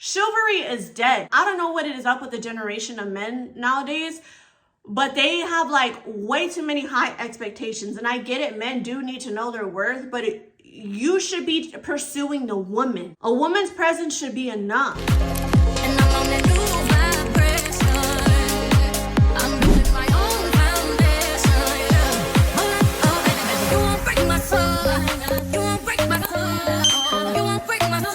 Chivalry is dead. I don't know what it is up with the generation of men nowadays, but they have like way too many high expectations. And I get it, men do need to know their worth, but you should be pursuing the woman. A woman's presence should be enough. And I'm on that new vibration. I'm building my own foundation. You won't break my soul. You won't break my soul. You won't break my soul.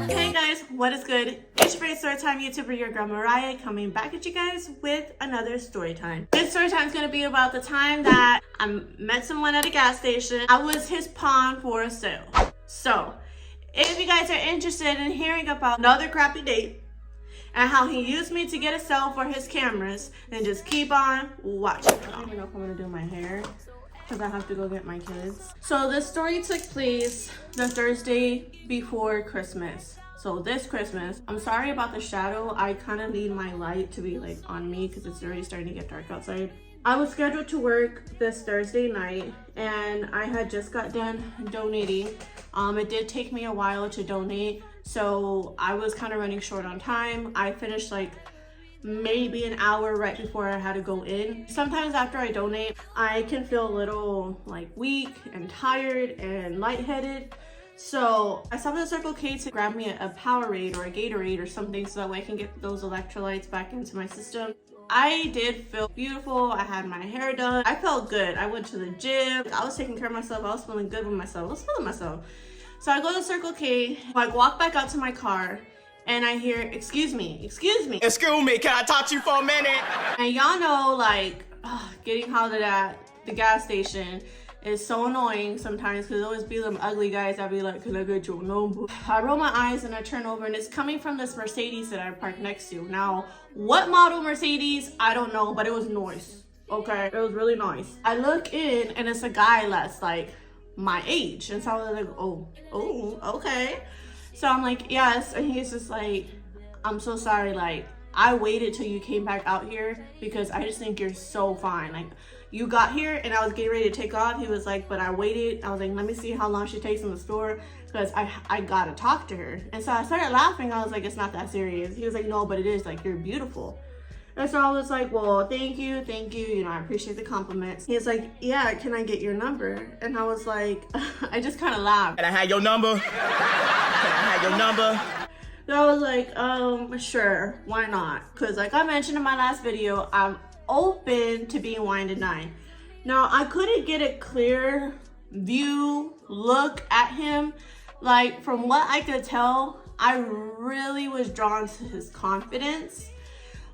Hey guys, what is good? It's your favorite Storytime YouTuber, your girl Mariah, coming back at you guys with another story time. This story time is going to be about the time that I met someone at a gas station. I was his pawn for a sale. So, if you guys are interested in hearing about another crappy date and how he used me to get a sale for his cameras, then just keep on watching. I don't even know if I'm going to do my hair because I have to go get my kids. So, this story took place the Thursday before Christmas. So this Christmas, I'm sorry about the shadow. I kind of need my light to be like on me because it's already starting to get dark outside. I was scheduled to work this Thursday night and I had just got done donating. It did take me a while to donate, so I was kind of running short on time. I finished like maybe an hour right before I had to go in. Sometimes after I donate, I can feel a little like weak and tired and lightheaded. So I stopped at Circle K to grab me a Powerade or a Gatorade or something so that way I can get those electrolytes back into my system. I did feel beautiful. I had my hair done. I felt good. I went to the gym. I was taking care of myself. I was feeling good with myself. I was feeling myself. So I go to Circle K, like walk back out to my car, and I hear, excuse me. Excuse me, can I talk to you for a minute? And y'all know, like, getting hollered at the gas station is so annoying sometimes because it always be them ugly guys that be like, can I get your number? I roll my eyes and I turn over and it's coming from this Mercedes that I parked next to. Now, what model Mercedes? I don't know, but it was nice. Okay, it was really nice. I look in and it's a guy that's like my age. And so I was like, oh, okay. So I'm like, yes. And he's just like, I'm so sorry. Like, I waited till you came back out here because I just think you're so fine. Like, you got here and I was getting ready to take off. He was like, but I waited. I was like, let me see how long she takes in the store because I gotta talk to her. And so I started laughing. I was like, it's not that serious. He was like, no, but it is. Like, you're beautiful. And so I was like, well, thank you. You know, I appreciate the compliments. He's like, yeah, can I get your number? And I was like, I just kind of laughed. Can I have your number? Can I have your number? So I was like, sure, why not? Because like I mentioned in my last video, I'm open to being wined and dined. Now, I couldn't get a clear look at him. Like, from what I could tell, I really was drawn to his confidence.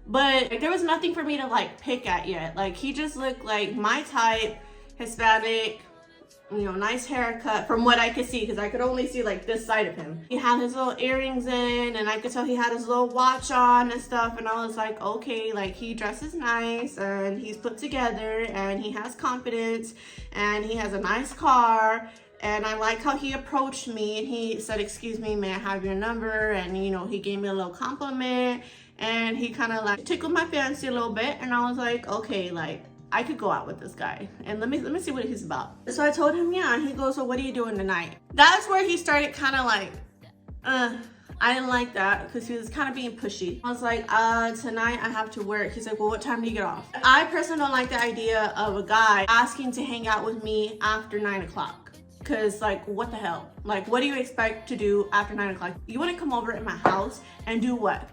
But like, there was nothing for me to like pick at yet. Like, he just looked like my type, Hispanic, you know, nice haircut from what I could see because I could only see like this side of him. He had his little earrings in and I could tell he had his little watch on and stuff, and I was like, okay, like he dresses nice and he's put together and he has confidence and he has a nice car. And I like how he approached me and he said, excuse me, may I have your number? And you know, he gave me a little compliment and he kind of like tickled my fancy a little bit, and I was like, okay, like I could go out with this guy and let me see what he's about. So I told him, yeah, and he goes, so what are you doing tonight? That's where he started kind of like, I didn't like that because he was kind of being pushy. I was like, tonight I have to work. He's like, well, what time do you get off? I personally don't like the idea of a guy asking to hang out with me after 9 o'clock. Cause like, what the hell? Like, what do you expect to do after 9 o'clock? You wanna come over at my house and do what?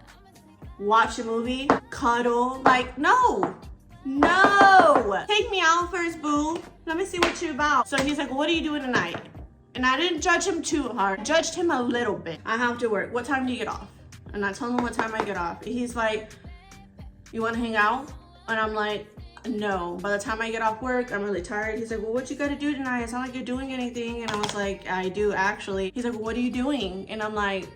Watch a movie? Cuddle? Like, no. Take me out first, boo. Let me see what you're about. So he's like, what are you doing tonight? And I didn't judge him too hard. I judged him a little bit. I have to work. What time do you get off? And I told him what time I get off. He's like, you want to hang out? And I'm like, no. By the time I get off work, I'm really tired. He's like, well, what you got to do tonight? It's not like you're doing anything. And I was like, I do actually. He's like, well, what are you doing? And I'm like,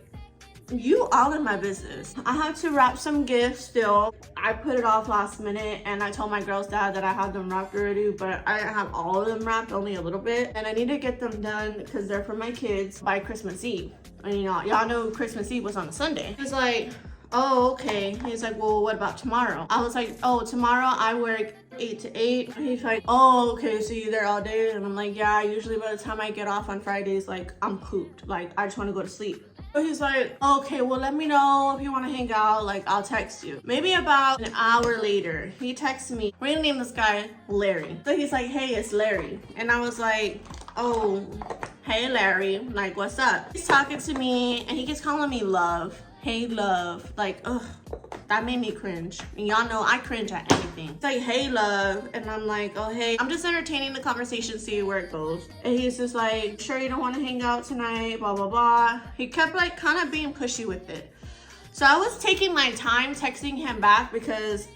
you all in my business. I had to wrap some gifts still. I put it off last minute and I told my girl's dad that I had them wrapped already, but I didn't have all of them wrapped, only a little bit. And I need to get them done because they're for my kids by Christmas Eve. And you know, y'all know Christmas Eve was on a Sunday. He's like, oh, okay. He's like, well, what about tomorrow? I was like, oh, tomorrow I work 8 to 8. He's like, oh, okay, so you're there all day? And I'm like, yeah, usually by the time I get off on Fridays, like I'm pooped. Like I just want to go to sleep. So he's like, okay, well, let me know if you want to hang out. Like, I'll text you. Maybe about an hour later, he texts me. We're gonna name this guy Larry. So he's like, hey, it's Larry. And I was like, oh, hey, Larry. Like, what's up? He's talking to me and he keeps calling me love. Hey, love. Like, ugh. That made me cringe. And y'all know I cringe at anything. It's like, hey, love. And I'm like, oh, hey. I'm just entertaining the conversation, see where it goes. And he's just like, sure you don't want to hang out tonight, blah, blah, blah. He kept like kind of being pushy with it. So I was taking my time texting him back because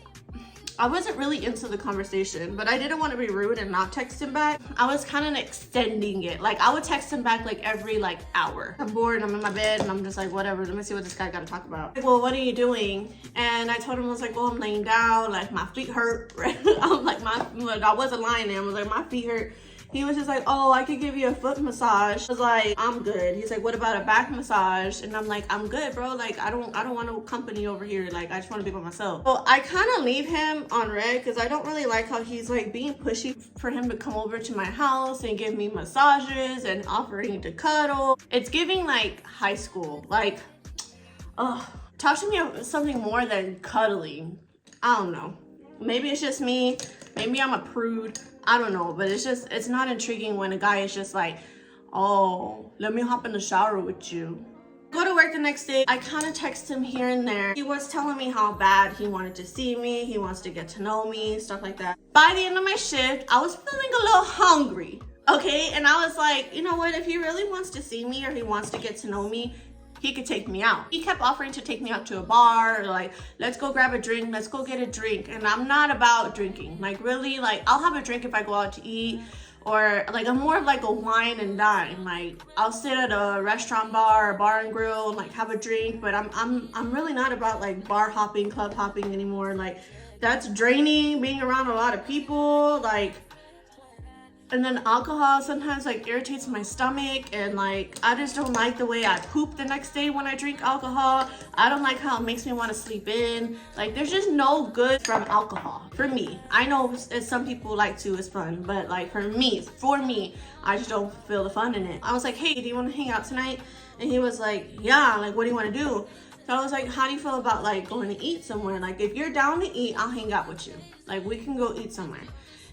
I wasn't really into the conversation, but I didn't want to be rude and not text him back. I was kind of extending it. Like, I would text him back like every like hour. I'm bored, I'm in my bed, and I'm just like, whatever, let me see what this guy got to talk about. Like, well, what are you doing? And I told him, I was like, well, I'm laying down, like my feet hurt. I'm like, I wasn't lying there. I was like, my feet hurt. He was just like, oh, I could give you a foot massage. I was like, I'm good. He's like, what about a back massage? And I'm like, I'm good, bro. Like, I don't want no company over here. Like, I just want to be by myself. So I kind of leave him on red because I don't really like how he's like being pushy for him to come over to my house and give me massages and offering to cuddle. It's giving like high school. Like, talk to me about something more than cuddling. I don't know. Maybe it's just me. Maybe I'm a prude. I don't know, but it's not intriguing when a guy is just like, oh, let me hop in the shower with you. Go to work the next day. I kind of text him here and there. He was telling me how bad he wanted to see me. He wants to get to know me, stuff like that. By the end of my shift, I was feeling a little hungry, okay? And I was like, you know what? If he really wants to see me or he wants to get to know me, he could take me out. He kept offering to take me out to a bar, or like, let's go grab a drink, let's go get a drink. And I'm not about drinking. Like, really, like, I'll have a drink if I go out to eat, or like, I'm more of like a wine and dine. Like, I'll sit at a restaurant bar or bar and grill and like have a drink, but I'm really not about like bar hopping, club hopping anymore. Like, that's draining, being around a lot of people, like. And then alcohol sometimes like irritates my stomach, and like I just don't like the way I poop the next day when I drink alcohol. I don't like how it makes me want to sleep in. Like, there's just no good from alcohol for me. I know some people like to, it's fun, but like for me, I just don't feel the fun in it. I was like, hey, do you want to hang out tonight? And he was like, yeah, like, what do you want to do? So I was like, how do you feel about like going to eat somewhere? Like, if you're down to eat, I'll hang out with you. Like, we can go eat somewhere.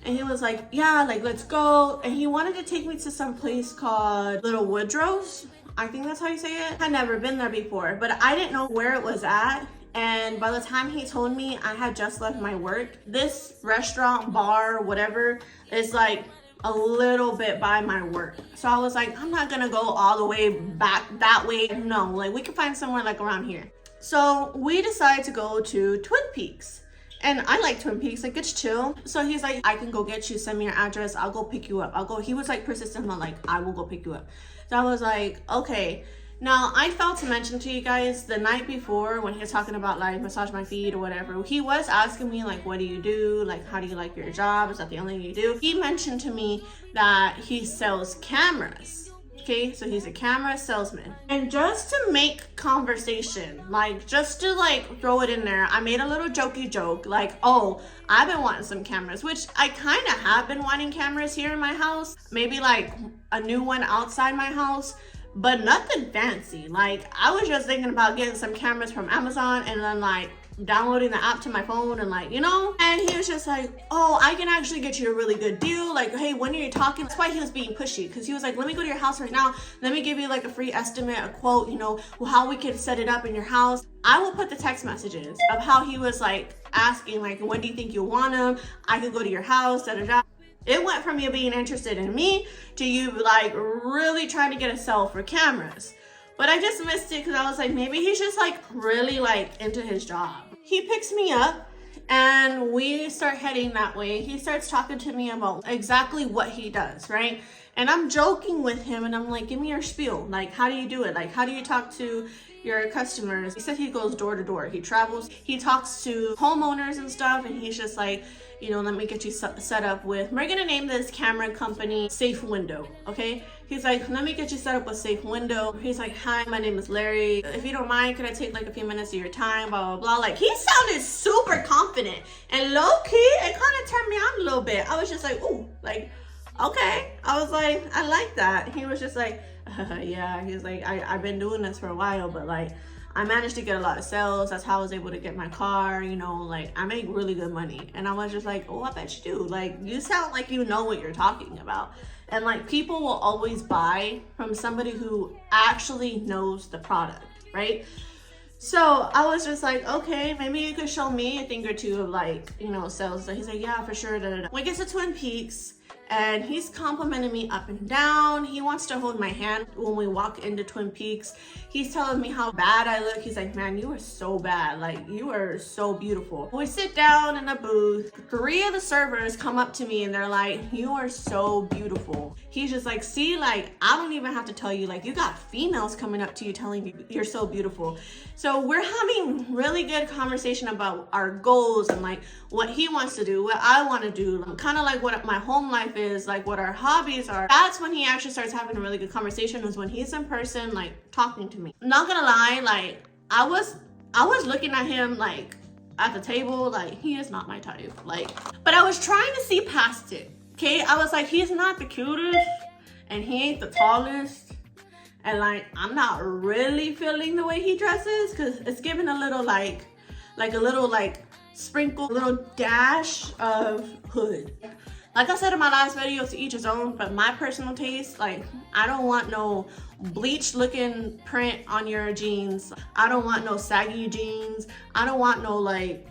And he was like, yeah, like, let's go. And he wanted to take me to some place called Little Woodrow's. I think that's how you say it. I'd never been there before, but I didn't know where it was at. And by the time he told me, I had just left my work. This restaurant, bar, whatever, is like a little bit by my work. So I was like, I'm not gonna go all the way back that way. No, like, we can find somewhere like around here. So we decided to go to Twin Peaks. And I like Twin Peaks, like, it's chill. So he's like, I can go get you, send me your address, I'll go pick you up. He was like persistent on like, I will go pick you up. So I was like, okay. Now, I failed to mention to you guys the night before when he was talking about like massage my feet or whatever, he was asking me like, what do you do? Like, how do you like your job? Is that the only thing you do? He mentioned to me that he sells cameras. Okay, so he's a camera salesman. And just to make conversation, like, just to like throw it in there, I made a little jokey joke, like, oh, I've been wanting some cameras, which I kind of have been wanting cameras here in my house. Maybe like a new one outside my house, but nothing fancy. Like, I was just thinking about getting some cameras from Amazon and then like downloading the app to my phone and like, you know. And he was just like, oh, I can actually get you a really good deal. Like, hey, when are you talking? That's why he was being pushy, because he was like, let me go to your house right now, let me give you like a free estimate, a quote, you know, how we can set it up in your house. I will put the text messages of how he was like asking, like, when do you think you want them? I could go to your house, da da da. It went from you being interested in me to you like really trying to get a sell for cameras. But I just missed it because I was like, maybe he's just like really like into his job. He picks me up and we start heading that way. He starts talking to me about exactly what he does, right? And I'm joking with him and I'm like, give me your spiel. Like, how do you do it? Like, how do you talk to your customers? He said he goes door to door. He travels, he talks to homeowners and stuff, and he's just like, you know, let me get you set up with, we're gonna name this camera company Safe Window, okay? He's like, let me get you set up with Safe Window. He's like, hi, my name is Larry. If you don't mind, could I take like a few minutes of your time, blah, blah, blah. Like, he sounded super confident, and low key, it kind of turned me on a little bit. I was just like, ooh, like, okay. I was like, I like that. He was just like, Yeah, he's like, I've been doing this for a while, but like I managed to get a lot of sales. That's how I was able to get my car, you know, like I make really good money. And I was just like, oh, I bet you do. Like, you sound like you know what you're talking about. And like, people will always buy from somebody who actually knows the product, right? So I was just like, okay, maybe you could show me a thing or two of like, you know, sales. So he's like, yeah, for sure. Da, da, da. We get to Twin Peaks and he's complimenting me up and down. He wants to hold my hand when we walk into Twin Peaks. He's telling me how bad I look. He's like, man, you are so bad. Like, you are so beautiful. We sit down in a booth. 3 of the servers come up to me and they're like, you are so beautiful. He's just like, see, like, I don't even have to tell you, like, you got females coming up to you telling you you're so beautiful. So we're having really good conversation about our goals and like what he wants to do, what I want to do, kind of like what my home life is, like what our hobbies are. That's when he actually starts having a really good conversation, is when he's in person, like talking to me. Not gonna lie, like I was looking at him like at the table, like he is not my type, like, but I was trying to see past it. Okay, I was like, he's not the cutest and he ain't the tallest. And like, I'm not really feeling the way he dresses, because it's giving a little like a little like sprinkle, a little dash of hood. Like I said in my last video, to each his own, but my personal taste, like I don't want no bleached looking print on your jeans. I don't want no saggy jeans. I don't want no like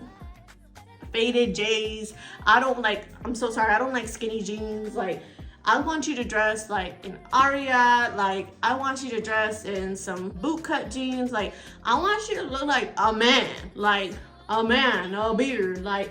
faded J's. I'm so sorry, I don't like skinny jeans. Like, I want you to dress like in Aria. Like, I want you to dress in some bootcut jeans. Like, I want you to look like a man. Like, a man, a beard. Like,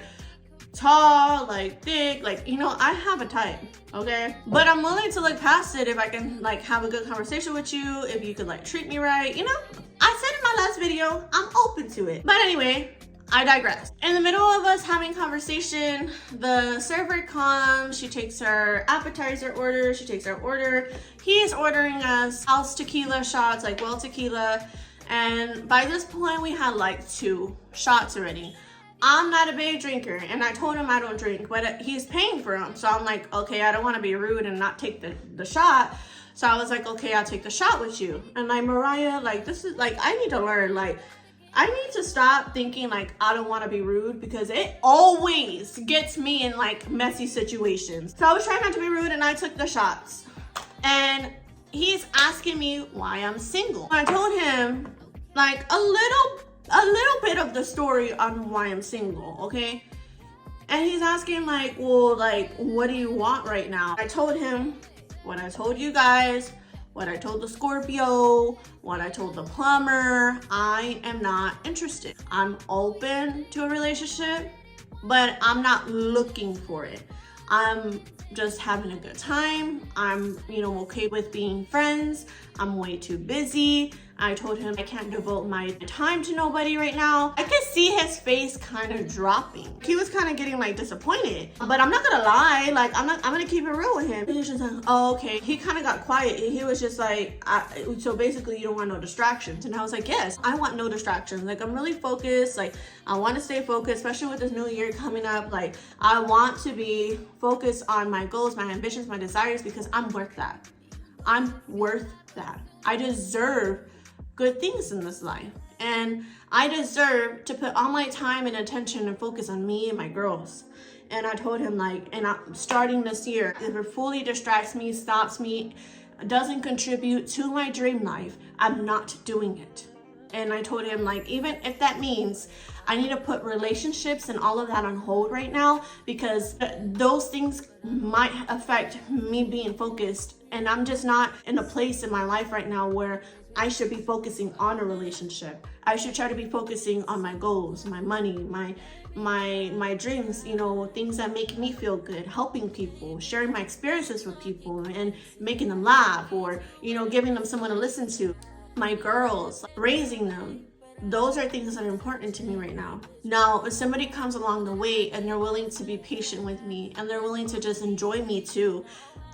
tall, like thick. Like, you know, I have a type, okay? But I'm willing to look past it if I can like have a good conversation with you. If you could like treat me right, you know? I said in my last video, I'm open to it. But anyway, I digress. In the middle of us having conversation, the server comes, she takes her appetizer order, she takes our order. He's ordering us house tequila shots, like well tequila. And by this point, we had like 2 shots already. I'm not a big drinker, and I told him I don't drink, but he's paying for them. So I'm like, okay, I don't want to be rude and not take the shot. So I was like, okay, I'll take the shot with you. And like, Mariah, like, this is like, I need to learn, like, I need to stop thinking like I don't want to be rude, because it always gets me in like messy situations. So I was trying not to be rude and I took the shots. And he's asking me why I'm single. I told him like a little bit of the story on why I'm single, okay? And he's asking like, well, like, what do you want right now? I told him what I told you guys, what I told the Scorpio, what I told the plumber. I am not interested. I'm open to a relationship, but I'm not looking for it. I'm just having a good time. I'm, you know, okay with being friends. I'm way too busy. I told him I can't devote my time to nobody right now. I could see his face kind of dropping. He was kind of getting like disappointed, but I'm not gonna lie. Like, I'm gonna keep it real with him. He was just like, oh, okay. He kind of got quiet. He was just like, so basically you don't want no distractions. And I was like, yes, I want no distractions. Like, I'm really focused. Like, I want to stay focused, especially with this new year coming up. Like, I want to be focused on my goals, my ambitions, my desires, because I'm worth that. I'm worth that. I deserve good things in this life, and I deserve to put all my time and attention and focus on me and my girls. And I told him like, and I'm starting this year, if it fully distracts me, stops me, doesn't contribute to my dream life, I'm not doing it. And I told him like, even if that means I need to put relationships and all of that on hold right now, because those things might affect me being focused, and I'm just not in a place in my life right now where I should be focusing on a relationship. I should try to be focusing on my goals, my money, my dreams, you know, things that make me feel good, helping people, sharing my experiences with people and making them laugh, or, you know, giving them someone to listen to. My girls, raising them. Those are things that are important to me right now. Now, if somebody comes along the way and they're willing to be patient with me and they're willing to just enjoy me too,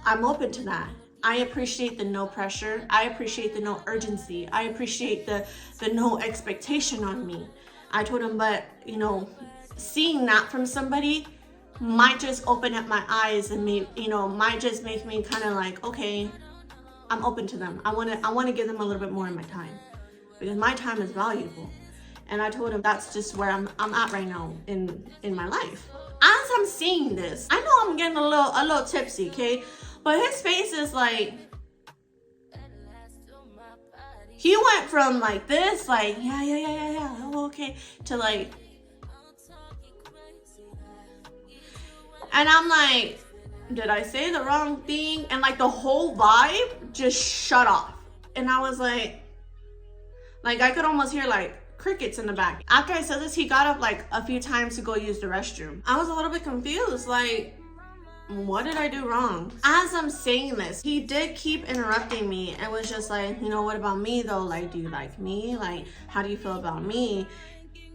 I'm open to that. I appreciate the no pressure. I appreciate the no urgency. I appreciate the no expectation on me. I told him, but, you know, seeing that from somebody might just open up my eyes and might just make me kind of like, okay, I'm open to them. I want to give them a little bit more of my time because my time is valuable. And I told him that's just where I'm at right now in my life. As I'm seeing this, I know I'm getting a little tipsy, okay? But his face is like, he went from like this, like, yeah, oh, okay, to like, and I'm like, did I say the wrong thing? And like the whole vibe just shut off. And I was like I could almost hear like crickets in the back. After I said this, he got up like a few times to go use the restroom. I was a little bit confused, like, what did I do wrong? As I'm saying this, he did keep interrupting me and was just like, you know, what about me though? Like, do you like me? Like, how do you feel about me?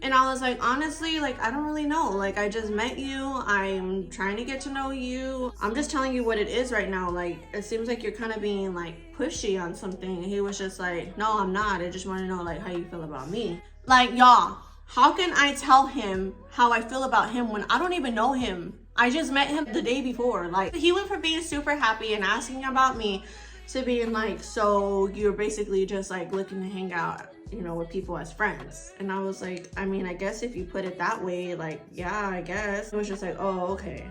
And I was like, honestly, like, I don't really know. Like, I just met you. I'm trying to get to know you. I'm just telling you what it is right now. Like, it seems like you're kind of being like pushy on something. And he was just like, no, I'm not. I just want to know like how you feel about me. Like, y'all, how can I tell him how I feel about him when I don't even know him? I just met him the day before. Like, he went from being super happy and asking about me to being like, so you're basically just like looking to hang out, you know, with people as friends. And I was like, I mean, I guess if you put it that way, like, yeah, I guess. It was just like, oh, okay.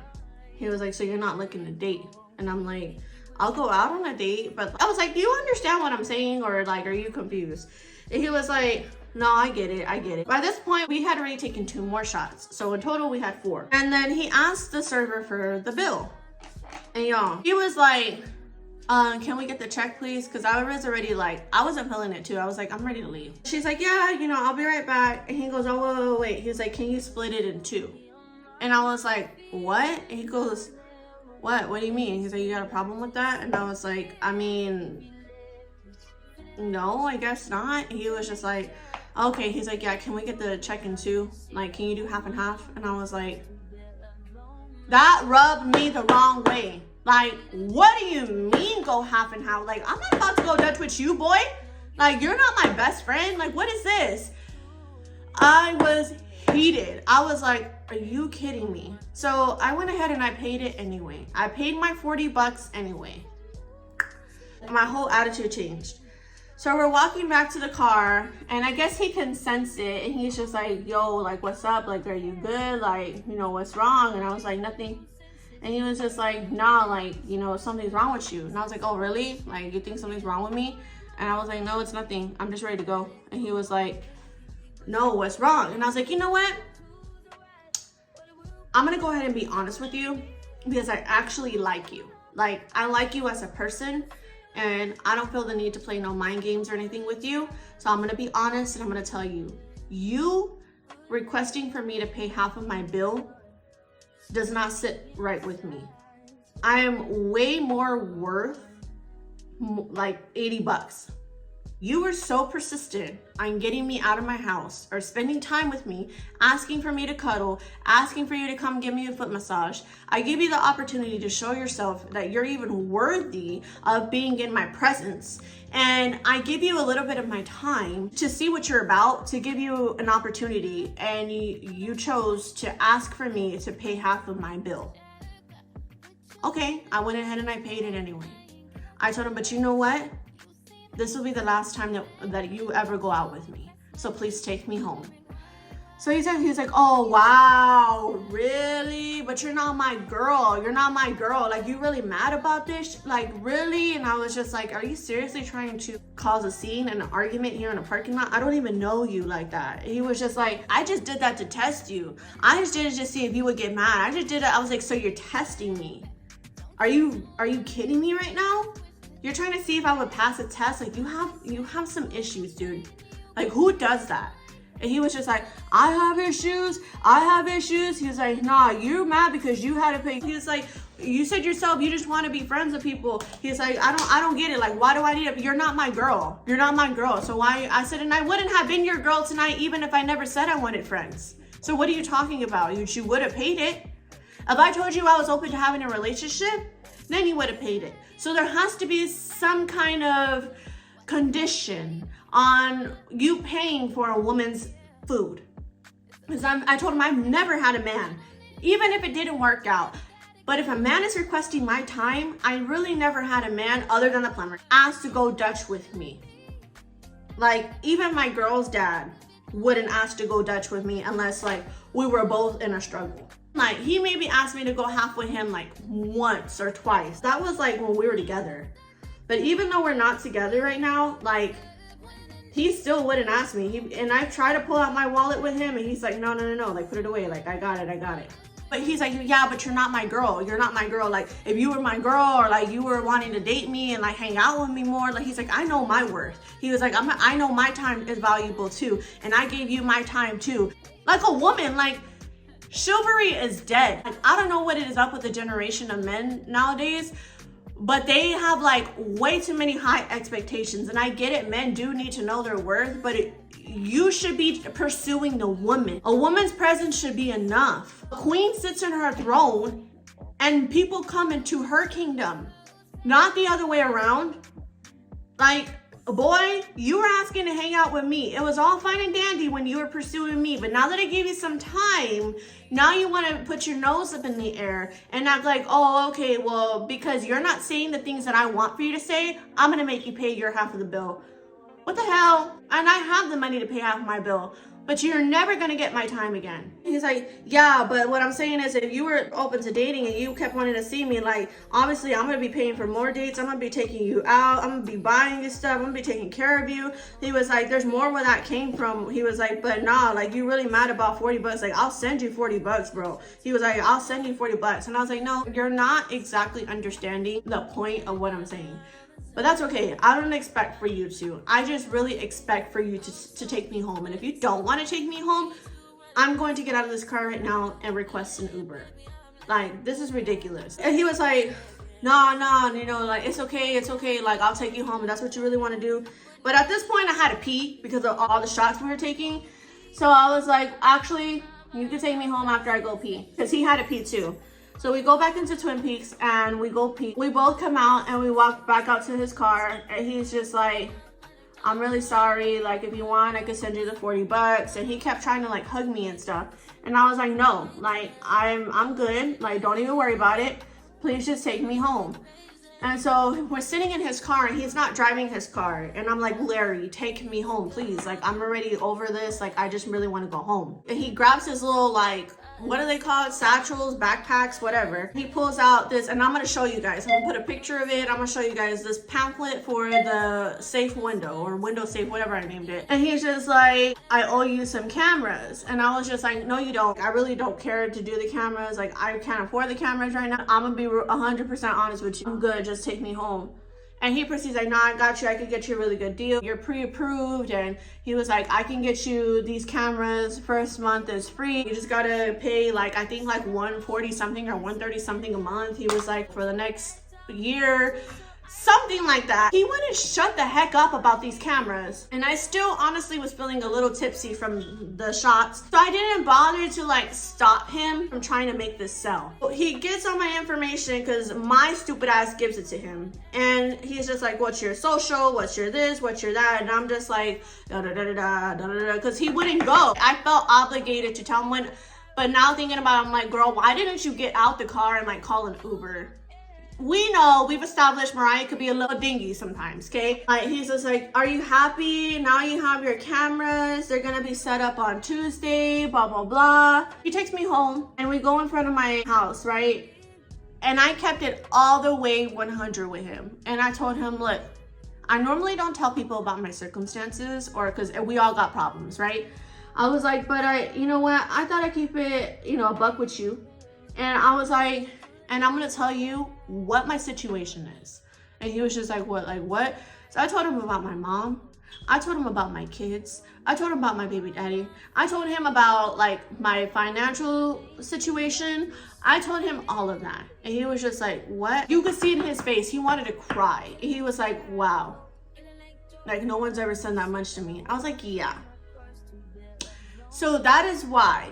He was like, so you're not looking to date? And I'm like, I'll go out on a date, but I was like, do you understand what I'm saying? Or like, are you confused? And he was like, no, I get it. By this point, we had already taken 2 more shots. So in total, we had 4. And then he asked the server for the bill. And y'all, he was like, can we get the check, please? Because I was already like, I wasn't feeling it too. I was like, I'm ready to leave. She's like, yeah, you know, I'll be right back. And he goes, oh, wait. He's like, can you split it in 2? And I was like, what? And he goes, what do you mean? He's like, you got a problem with that? And I was like, I mean, no, I guess not. He was just like, okay. He's like, yeah, can we get the check in 2? Like, can you do half and half? And I was like, that rubbed me the wrong way. Like, what do you mean go half and half? Like, I'm not about to go Dutch with you, boy. Like, you're not my best friend. Like, what is this? I was heated. I was like, are you kidding me? So I went ahead and I paid it anyway. I paid my $40 anyway. My whole attitude changed. So we're walking back to the car, and I guess he can sense it, and he's just like, yo, like, what's up? Like, are you good? Like, you know, what's wrong? And I was like, nothing. And he was just like, nah, like, you know, something's wrong with you. And I was like, oh, really? Like, you think something's wrong with me? And I was like, no, it's nothing. I'm just ready to go. And he was like, no, what's wrong? And I was like, you know what? I'm going to go ahead and be honest with you because I actually like you. Like, I like you as a person, and I don't feel the need to play no mind games or anything with you. So I'm going to be honest, and I'm going to tell you, you requesting for me to pay half of my bill does not sit right with me. I am way more worth like $80. You were so persistent on getting me out of my house or spending time with me, asking for me to cuddle, asking for you to come give me a foot massage. I give you the opportunity to show yourself that you're even worthy of being in my presence. And I give you a little bit of my time to see what you're about, to give you an opportunity. And you chose to ask for me to pay half of my bill. Okay, I went ahead and I paid it anyway. I told him, but you know what? This will be the last time that you ever go out with me. So please take me home. So he was like, oh, wow, really? But you're not my girl. You're not my girl. Like, you really mad about this? Like, really? And I was just like, are you seriously trying to cause a scene and an argument here in a parking lot? I don't even know you like that. He was just like, I just did that to test you. I just did it to see if you would get mad. I just did it. I was like, so you're testing me. Are you kidding me right now? You're trying to see if I would pass a test? Like, you have some issues, dude. Like, who does that? And he was just like, I have issues. He was like, nah, you're mad because you had to pay. He was like, you said yourself you just want to be friends with people. He's like, I don't get it. Like, why do I need it? You're not my girl. You're not my girl. So why? I said, and I wouldn't have been your girl tonight even if I never said I wanted friends. So what are you talking about? You would have paid it. If I told you I was open to having a relationship, then you would have paid it. So there has to be some kind of condition on you paying for a woman's food. Because I told him I've never had a man, even if it didn't work out, But if a man is requesting my time, I really never had a man other than the plumber ask to go Dutch with me. Like, even my girl's dad wouldn't ask to go Dutch with me unless like we were both in a struggle. Like, he maybe asked me to go half with him like once or twice. That was like when we were together. But even though we're not together right now, like, he still wouldn't ask me. And I try to pull out my wallet with him and he's like, no, like, put it away. Like, I got it. But he's like, yeah, but you're not my girl. You're not my girl. Like, if you were my girl or like you were wanting to date me and like hang out with me more, like, he's like, I know my worth. He was like, I know my time is valuable too. And I gave you my time too. Like a woman, like, chivalry is dead. Like, I don't know what it is up with the generation of men nowadays, but they have like way too many high expectations. And I get it, men do need to know their worth, but you should be pursuing the woman. A woman's presence should be enough. A queen sits in her throne and people come into her kingdom, not the other way around. Like, boy, you were asking to hang out with me. It was all fine and dandy when you were pursuing me, but now that I gave you some time, now you want to put your nose up in the air and act like, oh, okay, well, because you're not saying the things that I want for you to say, I'm going to make you pay your half of the bill. What the hell? And I have the money to pay half of my bill, but you're never gonna get my time again. He's like, yeah, but what I'm saying is if you were open to dating and you kept wanting to see me, like, obviously I'm gonna be paying for more dates. I'm gonna be taking you out. I'm gonna be buying you stuff. I'm gonna be taking care of you. He was like, there's more where that came from. He was like, but nah, like, you really mad about 40 bucks. Like, I'll send you 40 bucks, bro. He was like, I'll send you 40 bucks. And I was like, no, you're not exactly understanding the point of what I'm saying. But that's okay. I don't expect for you to. I just really expect for you to take me home. And if you don't want to take me home, I'm going to get out of this car right now and request an Uber. Like, this is ridiculous. And he was like, no, you know, like, it's okay. Like, I'll take you home if that's what you really want to do. But at this point, I had to pee because of all the shots we were taking. So I was like, actually, you can take me home after I go pee. Because he had to pee too. So we go back into Twin Peaks and we go pee. We both come out and we walk back out to his car and he's just like, I'm really sorry. Like, if you want, I could send you the 40 bucks. And he kept trying to like hug me and stuff. And I was like, no, like, I'm good. Like, don't even worry about it. Please just take me home. And so we're sitting in his car and he's not driving his car. And I'm like, Larry, take me home, please. Like, I'm already over this. Like, I just really want to go home. And he grabs his little, like, what do they call it? Satchels, backpacks, whatever. He pulls out this, and I'm going to show you guys. I'm going to put a picture of it. I'm going to show you guys this pamphlet for the safe window or window safe, whatever I named it. And he's just like, I owe you some cameras. And I was just like, no, you don't. I really don't care to do the cameras. Like, I can't afford the cameras right now. I'm going to be 100% honest with you. I'm good. Just take me home. And he proceeds like, nah, I got you. I could get you a really good deal. You're pre-approved. And he was like, I can get you these cameras. First month is free. You just gotta pay like, I think like 140 something or 130 something a month. He was like, for the next year, something like that. He wouldn't shut the heck up about these cameras. And I still honestly was feeling a little tipsy from the shots. So I didn't bother to like stop him from trying to make this sell. He gets all my information because my stupid ass gives it to him. And he's just like, what's your social? What's your this? What's your that? And I'm just like, because he wouldn't go. I felt obligated to tell him when, but now thinking about it, I'm like, girl, why didn't you get out the car and like call an Uber? We know, we've established Mariah could be a little dingy sometimes, okay? He's just like, are you happy? Now you have your cameras. They're gonna be set up on Tuesday, blah, blah, blah. He takes me home and we go in front of my house, right? And I kept it all the way 100 with him. And I told him, look, I normally don't tell people about my circumstances or because we all got problems, right? I was like, but you know what? I thought I'd keep it, you know, a buck with you. And I was like, and I'm gonna tell you what my situation is. And he was just like, what? Like, what? So I told him about my mom. I told him about my kids. I told him about my baby daddy. I told him about like my financial situation. I told him all of that. And he was just like, what? You could see in his face, he wanted to cry. He was like, wow. Like, no one's ever said that much to me. I was like, yeah. So that is why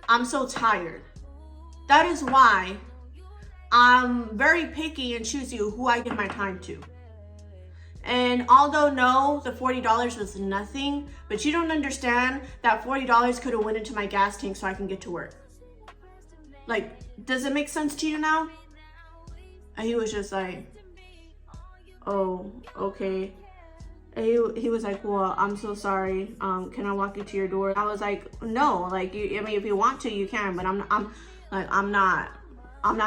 I'm so tired. That is why I'm very picky and choosy who I give my time to. And although no, the $40 was nothing, but you don't understand that $40 could have went into my gas tank so I can get to work. Like, does it make sense to you now? And he was just like, oh, okay. And he was like, well, I'm so sorry. Can I walk you to your door? I was like, no, like, I mean, if you want to, you can, but I'm not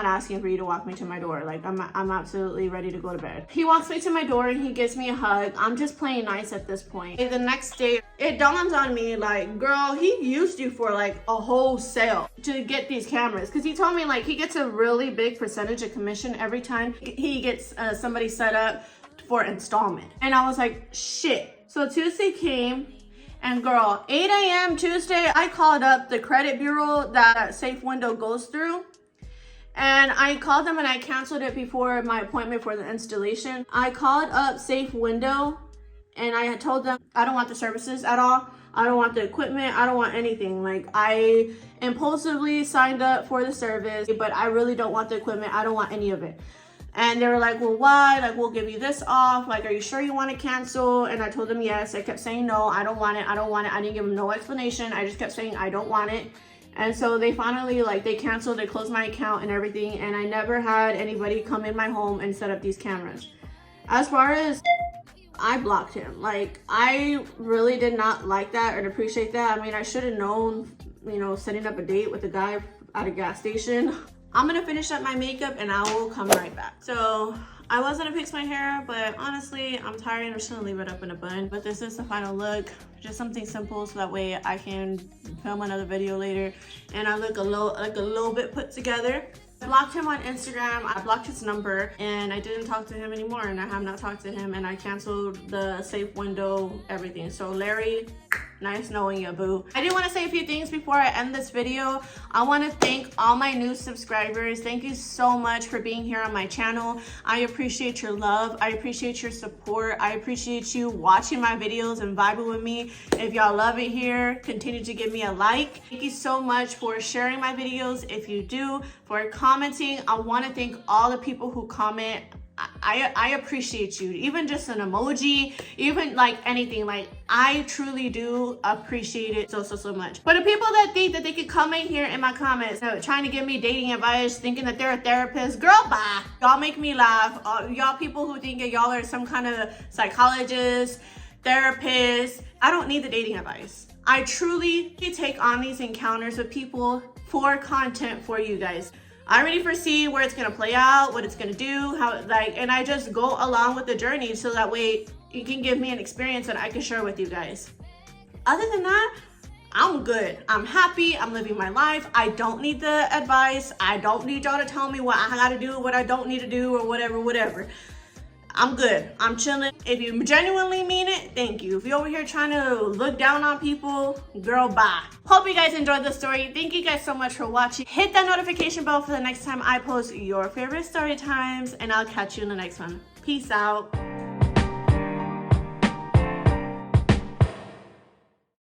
asking for you to walk me to my door. Like, I'm absolutely ready to go to bed. He walks me to my door and he gives me a hug. I'm just playing nice at this point. The next day, it dawns on me, like, girl, he used you for like a whole sale to get these cameras. Cause he told me like he gets a really big percentage of commission every time he gets somebody set up for installment. And I was like, shit. So Tuesday came. And girl, 8 a.m. Tuesday, I called up the credit bureau that Safe Window goes through. And I called them and I canceled it before my appointment for the installation. I called up Safe Window and I had told them I don't want the services at all. I don't want the equipment. I don't want anything. Like, I impulsively signed up for the service, but I really don't want the equipment. I don't want any of it. And they were like, well, why? Like, we'll give you this off. Like, are you sure you want to cancel? And I told them yes. I kept saying no, I don't want it. I don't want it. I didn't give them no explanation. I just kept saying I don't want it. And so they finally, like, they canceled, they closed my account and everything. And I never had anybody come in my home and set up these cameras. As far as, I blocked him. Like, I really did not like that or appreciate that. I mean, I should have known, you know, setting up a date with a guy at a gas station. I'm gonna finish up my makeup and I will come right back. So I was gonna fix my hair, but honestly, I'm tired and I'm just gonna leave it up in a bun. But this is the final look. Just something simple so that way I can film another video later and I look a little bit put together. I blocked him on Instagram, I blocked his number, and I didn't talk to him anymore, and I have not talked to him, and I canceled the Safe Window, everything. So Larry, nice knowing you, boo. I do want to say a few things before I end this video. I want to thank all my new subscribers. Thank you so much for being here on my channel. I appreciate your love. I appreciate your support. I appreciate you watching my videos and vibing with me. If y'all love it here, continue to give me a like. Thank you so much for sharing my videos if you do, for commenting. I want to thank all the people who comment. I appreciate you. Even just an emoji, even like anything, like I truly do appreciate it so much. But the people that think that they could come in here in my comments trying to give me dating advice, thinking that they're a therapist, girl, bye. Y'all make me laugh. Y'all people who think that y'all are some kind of psychologist, therapist, I don't need the dating advice. I truly take on these encounters with people for content for you guys. I already foresee where it's gonna play out, what it's gonna do, how, like, and I just go along with the journey so that way you can give me an experience that I can share with you guys. Other than that, I'm good. I'm happy. I'm living my life. I don't need the advice. I don't need y'all to tell me what I gotta do, what I don't need to do, or whatever. I'm good. I'm chilling. If you genuinely mean it, thank you. If you're over here trying to look down on people, girl, bye. Hope you guys enjoyed the story. Thank you guys so much for watching. Hit that notification bell for the next time I post your favorite story times, and I'll catch you in the next one. Peace out.